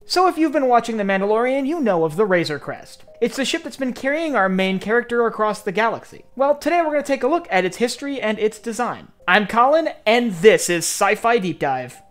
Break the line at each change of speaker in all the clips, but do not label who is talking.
So if you've been watching The Mandalorian, you know of the Razor Crest. It's the ship that's been carrying our main character across the galaxy. Well, today we're going to take a look at its history and its design. I'm Colin, and this is Sci-Fi Deep Dive.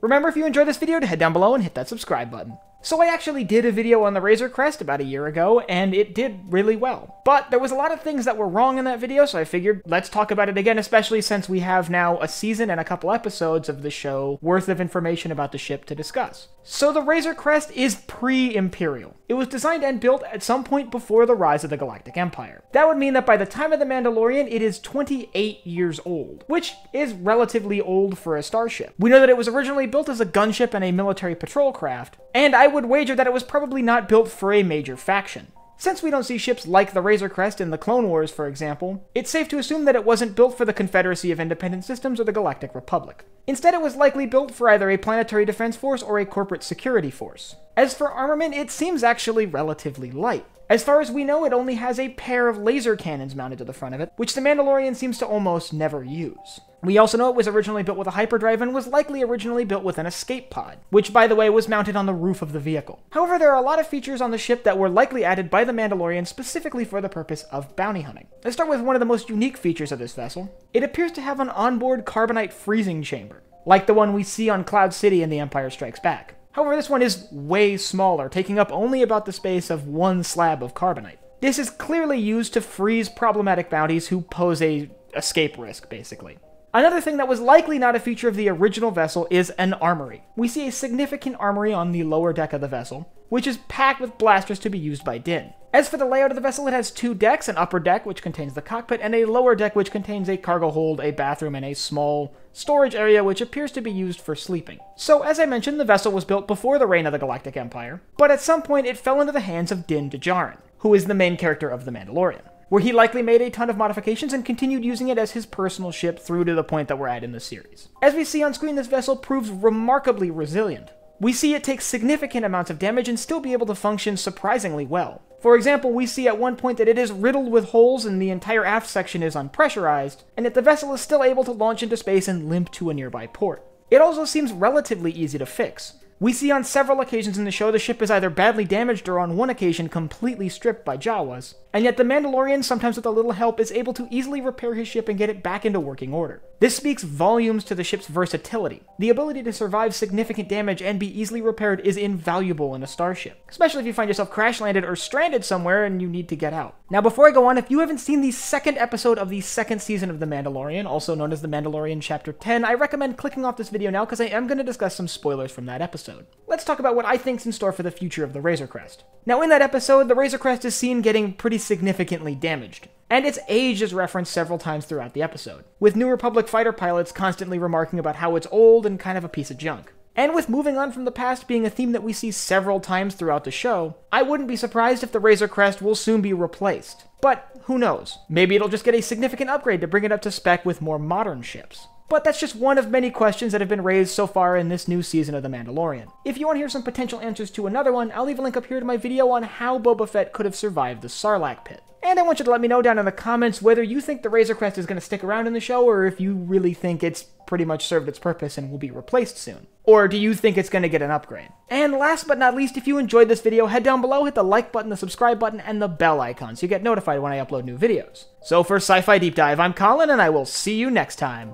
Remember, if you enjoyed this video, to head down below and hit that subscribe button. So I actually did a video on the Razor Crest about a year ago, and it did really well. But there was a lot of things that were wrong in that video, so I figured let's talk about it again, especially since we have now a season and a couple episodes of the show worth of information about the ship to discuss. So the Razor Crest is pre-Imperial. It was designed and built at some point before the rise of the Galactic Empire. That would mean that by the time of The Mandalorian, it is 28 years old, which is relatively old for a starship. We know that it was originally built as a gunship and a military patrol craft, and I would wager that it was probably not built for a major faction. Since we don't see ships like the Razor Crest in the Clone Wars, for example, it's safe to assume that it wasn't built for the Confederacy of Independent Systems or the Galactic Republic. Instead, it was likely built for either a planetary defense force or a corporate security force. As for armament, it seems actually relatively light. As far as we know, it only has a pair of laser cannons mounted to the front of it, which the Mandalorian seems to almost never use. We also know it was originally built with a hyperdrive and was likely originally built with an escape pod, which, by the way, was mounted on the roof of the vehicle. However, there are a lot of features on the ship that were likely added by the Mandalorian specifically for the purpose of bounty hunting. Let's start with one of the most unique features of this vessel. It appears to have an onboard carbonite freezing chamber, like the one we see on Cloud City in The Empire Strikes Back. However, this one is way smaller, taking up only about the space of one slab of carbonite. This is clearly used to freeze problematic bounties who pose a escape risk, basically. Another thing that was likely not a feature of the original vessel is an armory. We see a significant armory on the lower deck of the vessel, which is packed with blasters to be used by Din. As for the layout of the vessel, it has two decks, an upper deck which contains the cockpit, and a lower deck which contains a cargo hold, a bathroom, and a small storage area which appears to be used for sleeping. So, as I mentioned, the vessel was built before the reign of the Galactic Empire, but at some point it fell into the hands of Din Djarin, who is the main character of The Mandalorian, where he likely made a ton of modifications and continued using it as his personal ship through to the point that we're at in the series. As we see on screen, this vessel proves remarkably resilient. We see it take significant amounts of damage and still be able to function surprisingly well. For example, we see at one point that it is riddled with holes and the entire aft section is unpressurized, and yet the vessel is still able to launch into space and limp to a nearby port. It also seems relatively easy to fix. We see on several occasions in the show the ship is either badly damaged or on one occasion completely stripped by Jawas, and yet the Mandalorian, sometimes with a little help, is able to easily repair his ship and get it back into working order. This speaks volumes to the ship's versatility. The ability to survive significant damage and be easily repaired is invaluable in a starship, especially if you find yourself crash-landed or stranded somewhere and you need to get out. Now, before I go on, if you haven't seen the second episode of the second season of The Mandalorian, also known as The Mandalorian Chapter 10, I recommend clicking off this video now because I am going to discuss some spoilers from that episode. Let's talk about what I think's in store for the future of the Razor Crest. Now, in that episode, the Razor Crest is seen getting pretty significantly damaged, and its age is referenced several times throughout the episode, with New Republic fighter pilots constantly remarking about how it's old and kind of a piece of junk. And with moving on from the past being a theme that we see several times throughout the show, I wouldn't be surprised if the Razor Crest will soon be replaced. But who knows? Maybe it'll just get a significant upgrade to bring it up to spec with more modern ships. But that's just one of many questions that have been raised so far in this new season of The Mandalorian. If you want to hear some potential answers to another one, I'll leave a link up here to my video on how Boba Fett could have survived the Sarlacc pit. And I want you to let me know down in the comments whether you think the Razor Crest is going to stick around in the show, or if you really think it's pretty much served its purpose and will be replaced soon. Or do you think it's going to get an upgrade? And last but not least, if you enjoyed this video, head down below, hit the like button, the subscribe button, and the bell icon so you get notified when I upload new videos. So for Sci-Fi Deep Dive, I'm Colin, and I will see you next time.